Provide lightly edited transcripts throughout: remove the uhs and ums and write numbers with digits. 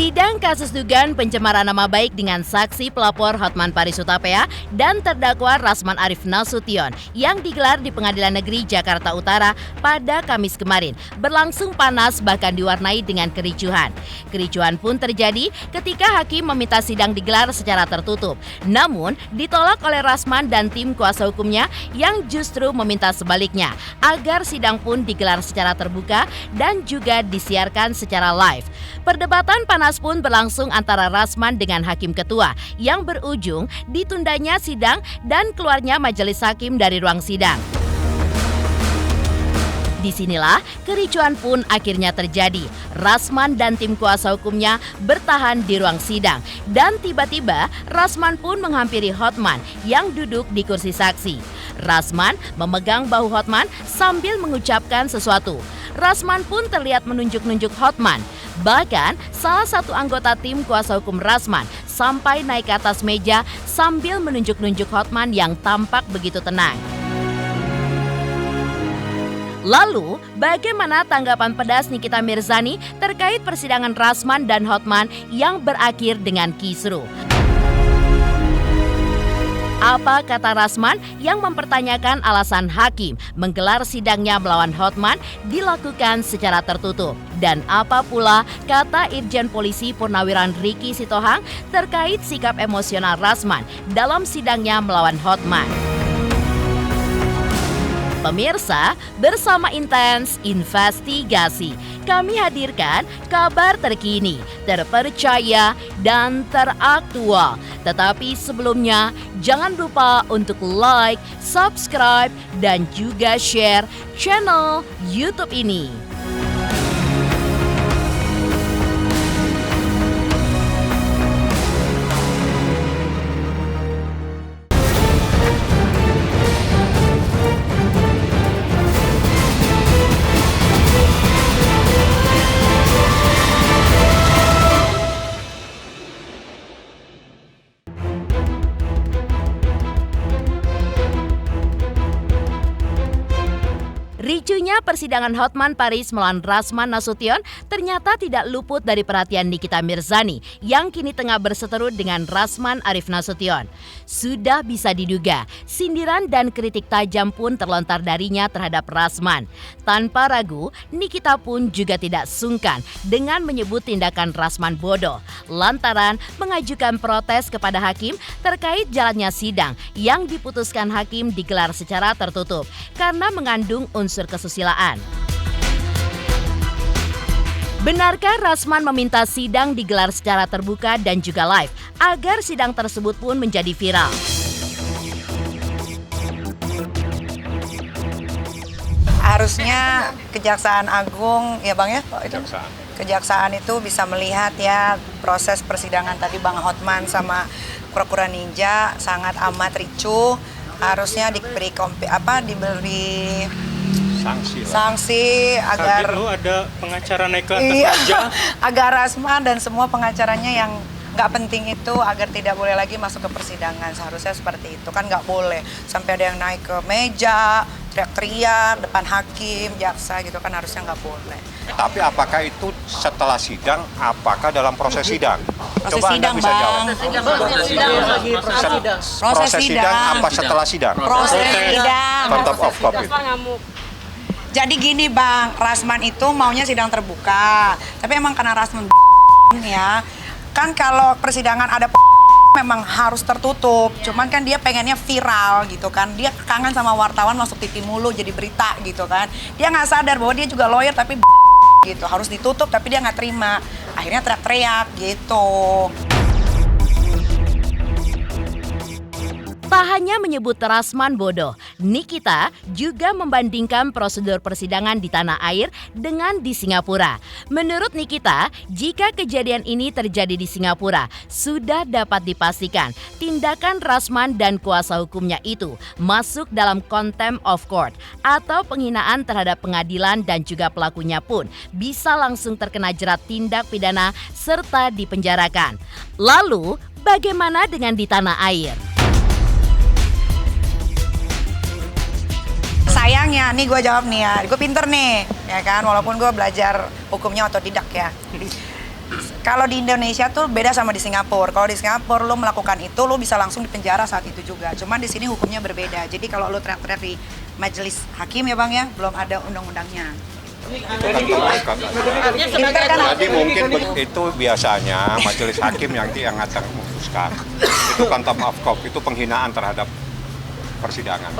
Sidang kasus dugaan pencemaran nama baik dengan saksi pelapor Hotman Paris Hutapea dan terdakwa Rasman Arif Nasution yang digelar di Pengadilan Negeri Jakarta Utara pada Kamis kemarin berlangsung panas bahkan diwarnai dengan kericuhan. Kericuhan pun terjadi ketika hakim meminta sidang digelar secara tertutup. Namun ditolak oleh Rasman dan tim kuasa hukumnya yang justru meminta sebaliknya agar sidang pun digelar secara terbuka dan juga disiarkan secara live. Perdebatan panas pun berlangsung antara Rasman dengan hakim ketua yang berujung ditundanya sidang dan keluarnya majelis hakim dari ruang sidang. Disinilah kericuhan pun akhirnya terjadi. Rasman dan tim kuasa hukumnya bertahan di ruang sidang dan tiba-tiba Rasman pun menghampiri Hotman yang duduk di kursi saksi. Rasman memegang bahu Hotman sambil mengucapkan sesuatu. Rasman pun terlihat menunjuk-nunjuk Hotman. Bahkan salah satu anggota tim kuasa hukum Rasman sampai naik ke atas meja sambil menunjuk-nunjuk Hotman yang tampak begitu tenang. Lalu, bagaimana tanggapan pedas Nikita Mirzani terkait persidangan Rasman dan Hotman yang berakhir dengan kisruh? Apa kata Rasman yang mempertanyakan alasan hakim menggelar sidangnya melawan Hotman dilakukan secara tertutup? Dan apa pula kata Irjen Polisi Purnawiran Riki Sitohang terkait sikap emosional Rasman dalam sidangnya melawan Hotman? Pemirsa, bersama Intens Investigasi, kami hadirkan kabar terkini, terpercaya, dan teraktual. Tetapi sebelumnya, jangan lupa untuk like, subscribe, dan juga share channel YouTube ini. Ricuhnya persidangan Hotman Paris melawan Rasman Nasution ternyata tidak luput dari perhatian Nikita Mirzani yang kini tengah berseteru dengan Rasman Arif Nasution. Sudah bisa diduga, sindiran dan kritik tajam pun terlontar darinya terhadap Rasman. Tanpa ragu, Nikita pun juga tidak sungkan dengan menyebut tindakan Rasman bodoh lantaran mengajukan protes kepada hakim terkait jalannya sidang yang diputuskan hakim digelar secara tertutup karena mengandung unsur kesusilaan. Benarkah Rasman meminta sidang digelar secara terbuka dan juga live agar sidang tersebut pun menjadi viral? Harusnya Kejaksaan Agung, ya Bang ya? Kejaksaan itu bisa melihat ya proses persidangan tadi Bang Hotman sama Kura-Kura Ninja sangat amat ricuh. Harusnya diberi sanksi agar ada pengacara naik ke atas aja. Agar Rasman dan semua pengacaranya yang nggak penting itu agar tidak boleh lagi masuk ke persidangan. Seharusnya seperti itu kan, nggak boleh sampai ada yang naik ke meja teriak-teriak depan hakim, jaksa gitu kan, harusnya nggak boleh. Tapi apakah itu setelah sidang, apakah dalam proses sidang? Proses Coba sidang, Anda bisa jawab. Proses sidang apa setelah sidang? Proses sidang. Contempt of court. Jadi gini Bang, Rasman itu maunya sidang terbuka. Tapi emang karena Rasman ya, kan kalau persidangan ada memang harus tertutup. Cuman kan dia pengennya viral gitu kan. Dia kangen sama wartawan masuk TV mulu jadi berita gitu kan. Dia nggak sadar bahwa dia juga lawyer tapi gitu. Harus ditutup tapi dia nggak terima. Akhirnya teriak-teriak gitu. Tak hanya menyebut Rasman bodoh, Nikita juga membandingkan prosedur persidangan di tanah air dengan di Singapura. Menurut Nikita, jika kejadian ini terjadi di Singapura, sudah dapat dipastikan tindakan Rasman dan kuasa hukumnya itu masuk dalam contempt of court atau penghinaan terhadap pengadilan dan juga pelakunya pun bisa langsung terkena jerat tindak pidana serta dipenjarakan. Lalu, bagaimana dengan di tanah air? Sayangnya, nih gue jawab nih ya, gue pinter nih, ya kan, walaupun gue belajar hukumnya otodidak ya. Kalau di Indonesia tuh beda sama di Singapura. Kalau di Singapura lo melakukan itu, lo bisa langsung dipenjara saat itu juga. Cuman di sini hukumnya berbeda. Jadi kalau lo teriak-teriak di majelis hakim ya Bang ya, belum ada undang-undangnya. Jadi mungkin itu biasanya majelis hakim yang akan memutuskan. Itu contempt of court, itu penghinaan terhadap persidangan.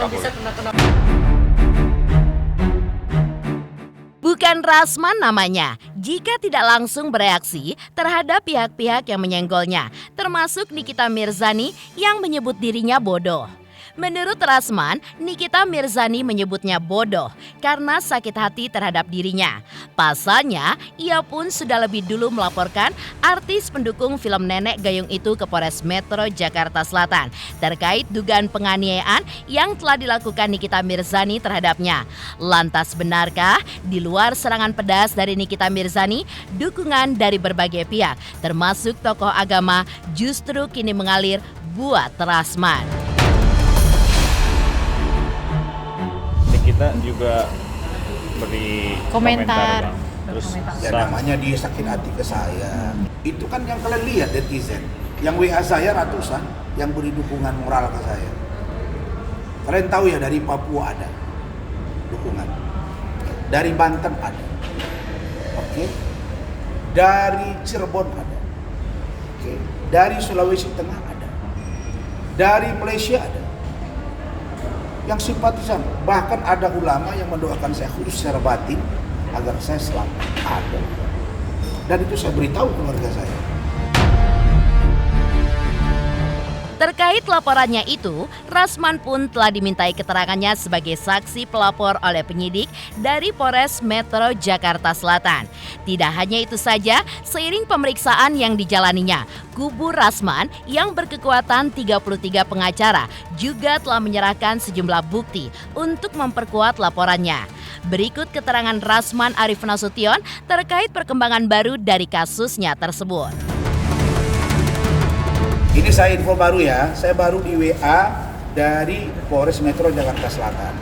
Bukan Rasman namanya, jika tidak langsung bereaksi terhadap pihak-pihak yang menyenggolnya, termasuk Nikita Mirzani yang menyebut dirinya bodoh. Menurut Rasman, Nikita Mirzani menyebutnya bodoh karena sakit hati terhadap dirinya. Pasalnya, ia pun sudah lebih dulu melaporkan artis pendukung film Nenek Gayung itu ke Polres Metro Jakarta Selatan terkait dugaan penganiayaan yang telah dilakukan Nikita Mirzani terhadapnya. Lantas benarkah di luar serangan pedas dari Nikita Mirzani, dukungan dari berbagai pihak termasuk tokoh agama justru kini mengalir buat Rasman? Kita juga beri komentar, Bang. Terus Ya namanya dia sakit hati ke saya. Itu kan yang kalian lihat netizen. Yang WA saya ratusan yang beri dukungan moral ke saya. Kalian tahu ya, dari Papua ada dukungan. Dari Banten ada. Oke. Dari Cirebon ada. Oke. Dari Sulawesi Tengah ada. Dari Malaysia ada. Yang simpatisan, bahkan ada ulama yang mendoakan saya khusus secara batin agar saya selamat, ada. Dan itu saya beritahu keluarga saya. Terkait laporannya itu, Rasman pun telah dimintai keterangannya sebagai saksi pelapor oleh penyidik dari Polres Metro Jakarta Selatan. Tidak hanya itu saja, seiring pemeriksaan yang dijalaninya, kubu Rasman yang berkekuatan 33 pengacara juga telah menyerahkan sejumlah bukti untuk memperkuat laporannya. Berikut keterangan Rasman Arif Nasution terkait perkembangan baru dari kasusnya tersebut. Ini saya info baru ya, saya baru di WA dari Polres Metro Jakarta Selatan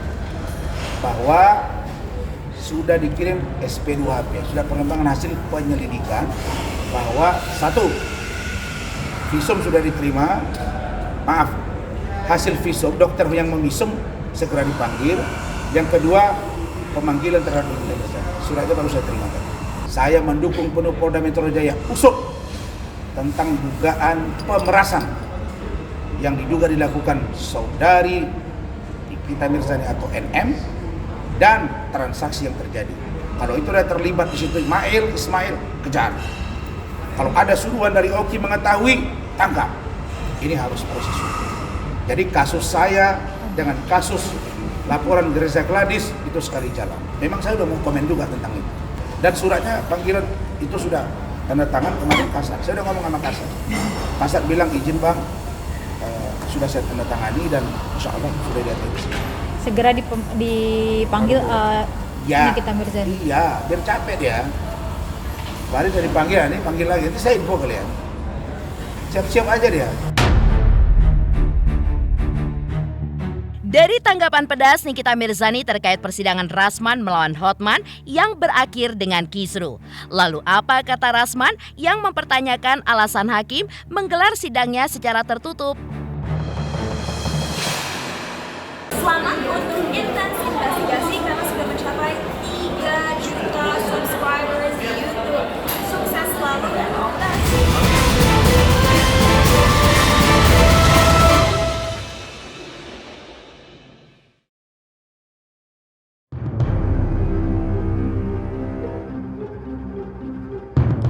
bahwa sudah dikirim SP2HP, sudah pengembangan hasil penyelidikan bahwa satu, visum sudah diterima, hasil visum dokter yang memisum segera dipanggil. Yang kedua, pemanggilan terhadap suratnya baru saya terima. Saya mendukung penuh Polda Metro Jaya usut tentang dugaan pemerasan yang diduga dilakukan saudari Nikita Mirzani atau NM dan transaksi yang terjadi. Kalau itu sudah terlibat di situ Ismail kejar. Kalau ada suruhan dari Oki mengetahui, tangkap. Ini harus proses hukum. Jadi kasus saya dengan kasus laporan Reza Gladys itu sekali jalan. Memang saya udah mau komen juga tentang itu. Dan suratnya panggilan itu sudah tanda tangan kemarin Kasat. Saya udah ngomong sama Kasat. Kasat bilang izin Bang, sudah saya tanda tangani dan insya Allah sudah diatur. Segera dipanggil ya, Nikita Mirzani. Iya, biar capek dia. Kemarin saya dipanggil, nih panggil lagi. Nanti saya info kalian. Siap-siap aja dia. Dari tanggapan pedas Nikita Mirzani terkait persidangan Rasman melawan Hotman yang berakhir dengan kisruh. Lalu apa kata Rasman yang mempertanyakan alasan hakim menggelar sidangnya secara tertutup? Selamat untuk intens investigasi karena sudah mencapai 3 juta subscribers di YouTube. Sukses selalu dan all the best.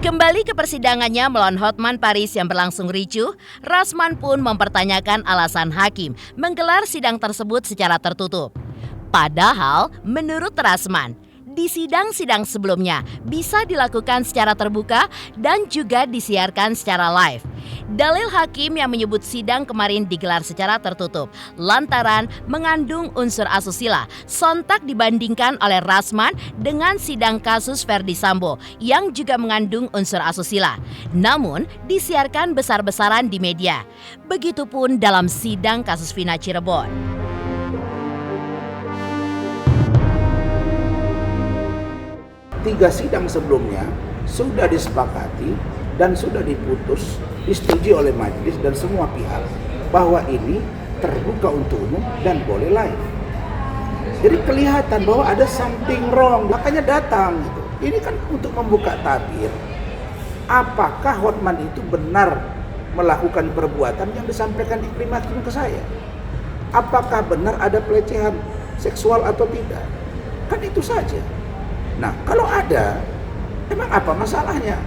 Kembali ke persidangannya melawan Hotman Paris yang berlangsung ricuh, Rasman pun mempertanyakan alasan hakim menggelar sidang tersebut secara tertutup. Padahal menurut Rasman, di sidang-sidang sebelumnya bisa dilakukan secara terbuka dan juga disiarkan secara live. Dalil hakim yang menyebut sidang kemarin digelar secara tertutup lantaran mengandung unsur asusila sontak dibandingkan oleh Rasman dengan sidang kasus Verdi Sambo yang juga mengandung unsur asusila. Namun disiarkan besar-besaran di media. Begitupun dalam sidang kasus Vina Cirebon. Tiga sidang sebelumnya sudah disepakati dan sudah disetujui oleh majelis dan semua pihak bahwa ini terbuka untuk umum dan boleh live. Jadi kelihatan bahwa ada something wrong, makanya datang gitu. Ini kan untuk membuka tabir. Apakah Hotman itu benar melakukan perbuatan yang disampaikan Iklim Hakim ke saya? Apakah benar ada pelecehan seksual atau tidak? Kan itu saja. Nah, kalau ada, emang apa masalahnya?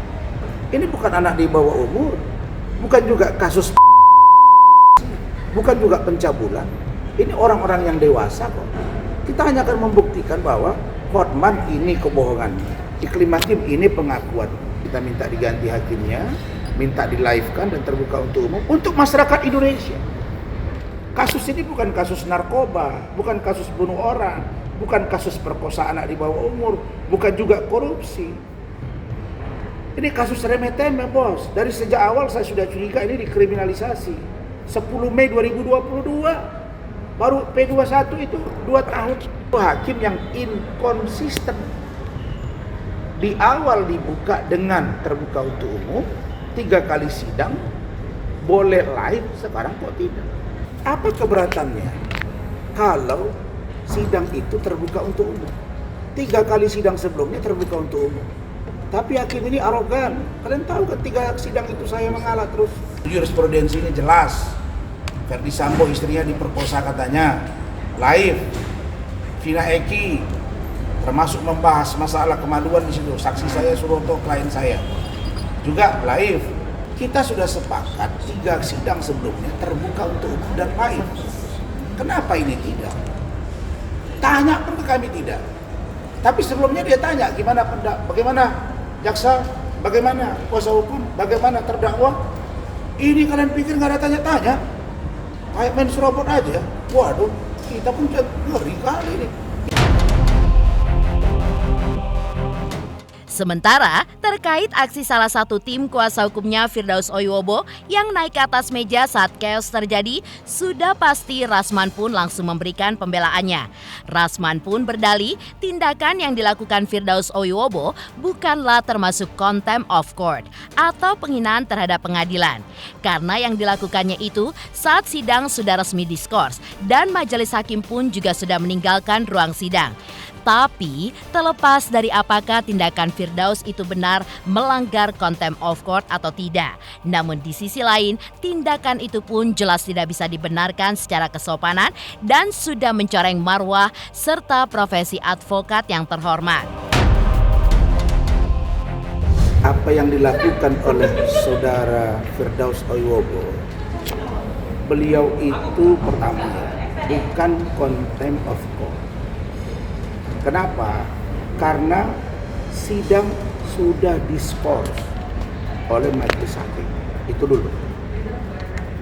Ini bukan anak di bawah umur, bukan juga kasus, bukan juga pencabulan. Ini orang-orang yang dewasa kok. Kita hanya akan membuktikan bahwa Hotman ini kebohongannya, Iklim Hakim ini pengakuan. Kita minta diganti hakimnya, minta di-live-kan dan terbuka untuk umum untuk masyarakat Indonesia. Kasus ini bukan kasus narkoba, bukan kasus bunuh orang, bukan kasus perkosaan anak di bawah umur, bukan juga korupsi. Ini kasus remeh-temeh, bos. Dari sejak awal saya sudah curiga ini dikriminalisasi. 10 Mei 2022. Baru P21 itu 2 tahun. Hakim yang inkonsisten. Di awal dibuka dengan terbuka untuk umum, 3 kali sidang, boleh live, sekarang kok tidak. Apa keberatannya? Kalau sidang itu terbuka untuk umum. 3 kali sidang sebelumnya terbuka untuk umum. Tapi hakim ini arogan. Kalian tahu kan 3 sidang itu saya mengalah terus. Jurisprudensi ini jelas. Verdi Sambo istrinya diperkosa katanya. Live. Vina Eki termasuk membahas masalah kemaluan di situ. Saksi saya Suroto, klien saya. Juga live. Kita sudah sepakat 3 sidang sebelumnya terbuka untuk umum dan live. Kenapa ini tidak? Tanya pun ke kami tidak. Tapi sebelumnya dia tanya bagaimana jaksa, bagaimana kuasa hukum, bagaimana terdakwa. Ini kalian pikir nggak ada tanya-tanya? Kayak main serobot aja. Waduh, kita pun ngeri kali ini. Sementara, terkait aksi salah satu tim kuasa hukumnya Firdaus Oyobo yang naik ke atas meja saat chaos terjadi, sudah pasti Rasman pun langsung memberikan pembelaannya. Rasman pun berdalih, tindakan yang dilakukan Firdaus Oyobo bukanlah termasuk contempt of court atau penghinaan terhadap pengadilan. Karena yang dilakukannya itu saat sidang sudah resmi diskors dan majelis hakim pun juga sudah meninggalkan ruang sidang. Tapi, terlepas dari apakah tindakan Firdaus itu benar melanggar contempt of court atau tidak. Namun di sisi lain, tindakan itu pun jelas tidak bisa dibenarkan secara kesopanan dan sudah mencoreng marwah serta profesi advokat yang terhormat. Apa yang dilakukan oleh saudara Firdaus Oyobo, beliau itu pertama bukan contempt of court. Kenapa? Karena sidang sudah diskors oleh majelis hakim. Itu dulu.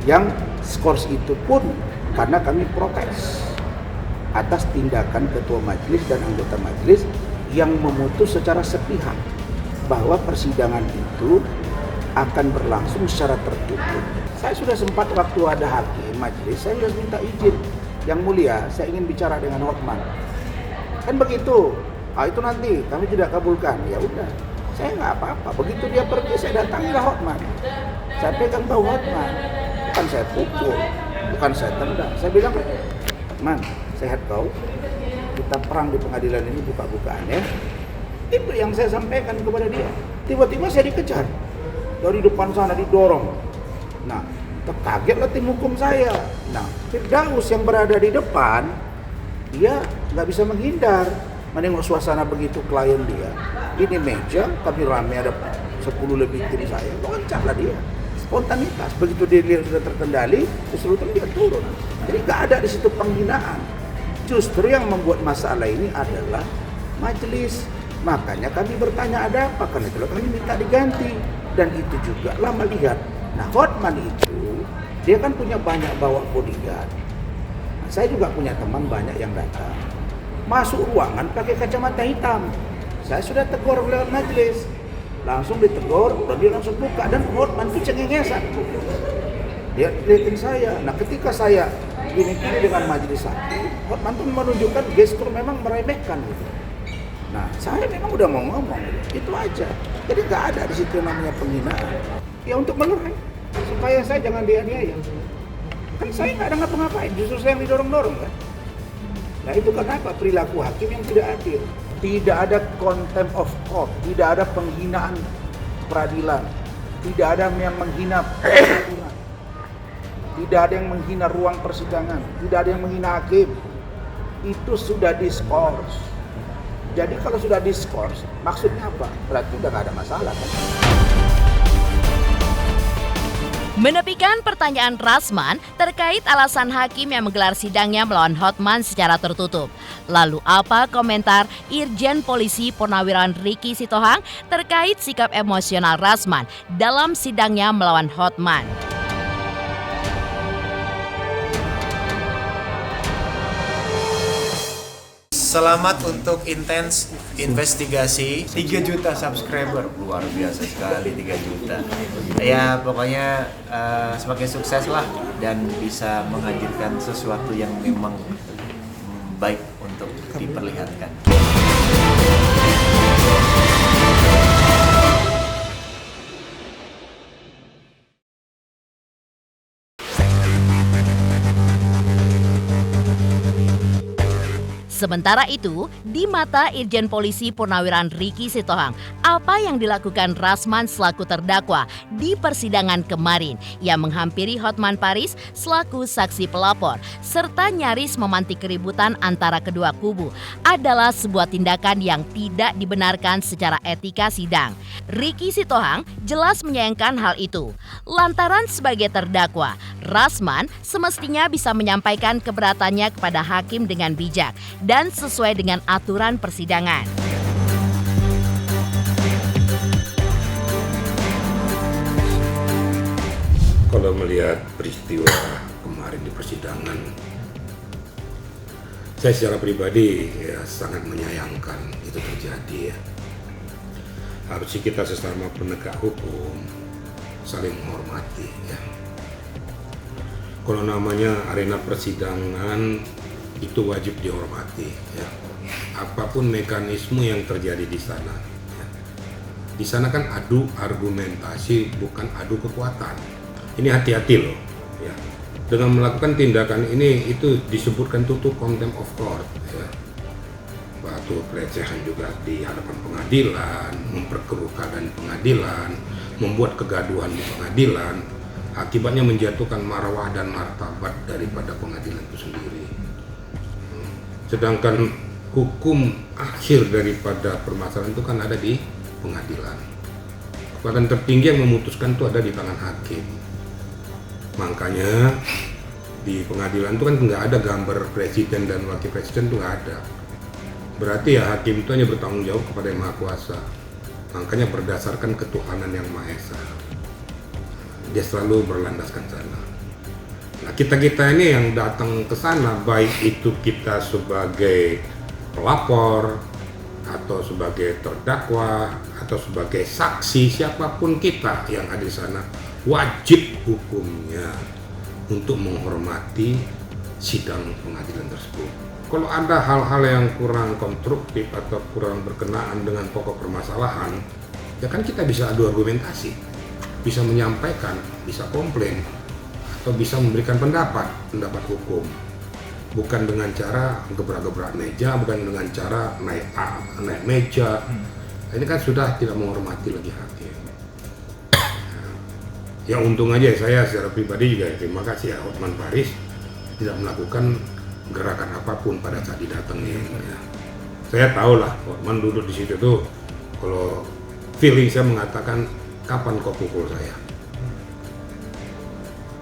Yang skors itu pun karena kami protes atas tindakan ketua majelis dan anggota majelis yang memutus secara sepihak bahwa persidangan itu akan berlangsung secara tertutup. Saya sudah sempat waktu ada hakim majelis, saya sudah minta izin. Yang mulia, saya ingin bicara dengan Hotman. Kan begitu, itu nanti kami tidak kabulkan. Ya udah, saya nggak apa-apa. Begitu dia pergi, saya datangilah Hotman. Saya pegang bahu Hotman, bukan saya pukul, bukan saya tendang. Saya bilang, Hotman, sehat kau. Kita perang di pengadilan ini buka-bukaan ya. Itu yang saya sampaikan kepada dia. Tiba-tiba saya dikejar dari depan sana, didorong. Nah, terkagetlah tim hukum saya. Nah, Firdaus yang berada di depan, dia nggak bisa menghindar menengok suasana begitu klien dia. Ini meja, kami ramai ada 10 lebih tim saya, loncatlah dia. Spontanitas, begitu dia lihat sudah terkendali, keseluruhan dia turun. Jadi nggak ada di situ penghinaan. Justru yang membuat masalah ini adalah majelis. Makanya kami bertanya ada apa, karena itulah kami minta diganti. Dan itu juga lah melihat. Nah, Hotman itu, dia kan punya banyak bawa bodyguard. Saya juga punya teman banyak yang datang. Masuk ruangan pakai kacamata hitam. Saya sudah tegur lewat majelis. Langsung ditegur, dan dia langsung buka. Dan Hotman itu cengengesan. Dia lihatin saya. Nah, ketika saya gini dengan majelis hakim, Hotman pun menunjukkan gestur memang meremehkan. Gitu. Nah, saya memang udah mau ngomong, itu aja. Jadi nggak ada di situ namanya penghinaan. Ya untuk melerai, supaya saya jangan dianiaya. Kan saya nggak ada ngapa-ngapain, justru saya yang didorong-dorong kan. Nah itu kenapa perilaku hakim yang tidak adil. Tidak ada contempt of court, tidak ada penghinaan peradilan, tidak ada yang menghina peraturan, tidak ada yang menghina ruang persidangan, tidak ada yang menghina hakim. Itu sudah diskors. Jadi kalau sudah diskors, maksudnya apa? Berarti udah gak ada masalah kan? Menepikan pertanyaan Rasman terkait alasan hakim yang menggelar sidangnya melawan Hotman secara tertutup. Lalu apa komentar Irjen Polisi Purnawirawan Ricky Sitohang terkait sikap emosional Rasman dalam sidangnya melawan Hotman? Selamat untuk intens investigasi 3 juta subscriber, luar biasa sekali 3 juta. Ya pokoknya semakin sukses lah dan bisa menghadirkan sesuatu yang memang baik untuk diperlihatkan. Sementara itu, di mata Irjen Polisi Purnawirawan Ricky Sitohang, apa yang dilakukan Rasman selaku terdakwa di persidangan kemarin? Ia menghampiri Hotman Paris selaku saksi pelapor, serta nyaris memantik keributan antara kedua kubu adalah sebuah tindakan yang tidak dibenarkan secara etika sidang. Ricky Sitohang jelas menyayangkan hal itu. Lantaran sebagai terdakwa, Rasman semestinya bisa menyampaikan keberatannya kepada hakim dengan bijak dan sesuai dengan aturan persidangan. Kalau melihat peristiwa kemarin di persidangan, saya secara pribadi ya sangat menyayangkan itu terjadi ya. Harusnya kita sesama penegak hukum saling menghormati ya. Kalau namanya arena persidangan itu wajib dihormati ya. Apapun mekanisme yang terjadi di sana ya. Di sana kan adu argumentasi, bukan adu kekuatan. Ini hati-hati loh ya. Dengan melakukan tindakan ini itu disebutkan tutup contempt of court ya. Batu pelecehan juga di hadapan pengadilan, memperkeruh keadaan pengadilan, membuat kegaduhan di pengadilan, akibatnya menjatuhkan marwah dan martabat daripada pengadilan itu sendiri. Sedangkan hukum akhir daripada permasalahan itu kan ada di pengadilan. Kekuatan tertinggi yang memutuskan itu ada di tangan hakim. Makanya di pengadilan itu kan nggak ada gambar presiden dan wakil presiden, itu nggak ada. Berarti ya hakim itu hanya bertanggung jawab kepada Yang Maha Kuasa. Makanya berdasarkan ketuhanan Yang Maha Esa. Dia selalu berlandaskan sana. Nah, kita-kita ini yang datang ke sana, baik itu kita sebagai pelapor atau sebagai terdakwa atau sebagai saksi, siapapun kita yang ada di sana, wajib hukumnya untuk menghormati sidang pengadilan tersebut. Kalau ada hal-hal yang kurang konstruktif atau kurang berkenaan dengan pokok permasalahan, ya kan kita bisa adu argumentasi, bisa menyampaikan, bisa komplain, atau bisa memberikan pendapat hukum. Bukan dengan cara gebrak-gebrak meja, bukan dengan cara naik meja. Ini kan sudah tidak menghormati lagi hakim. Ya untung aja saya secara pribadi juga terima kasih ya Hotman Paris tidak melakukan gerakan apapun pada saat didatengin. Ya. Saya tahu lah Hotman duduk di situ tuh, kalau feeling saya mengatakan kapan kau pukul saya.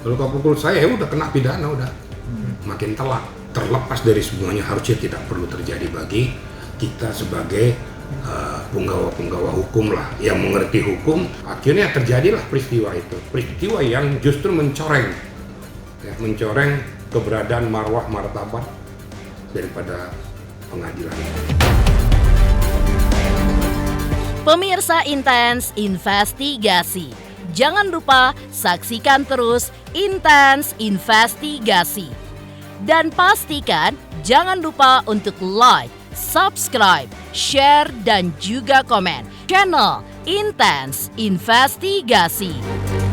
Kalau kau pukul saya ya udah kena pidana udah. Makin telak. Terlepas dari semuanya harusnya tidak perlu terjadi bagi kita sebagai penggawa-penggawa hukum lah yang mengerti hukum. Akhirnya terjadilah peristiwa itu. Peristiwa yang justru mencoreng keberadaan marwah martabat daripada pengadilan. Pemirsa Intens Investigasi, jangan lupa saksikan terus Intens Investigasi. Dan pastikan jangan lupa untuk like, subscribe, share, dan juga komen. Channel Intens Investigasi.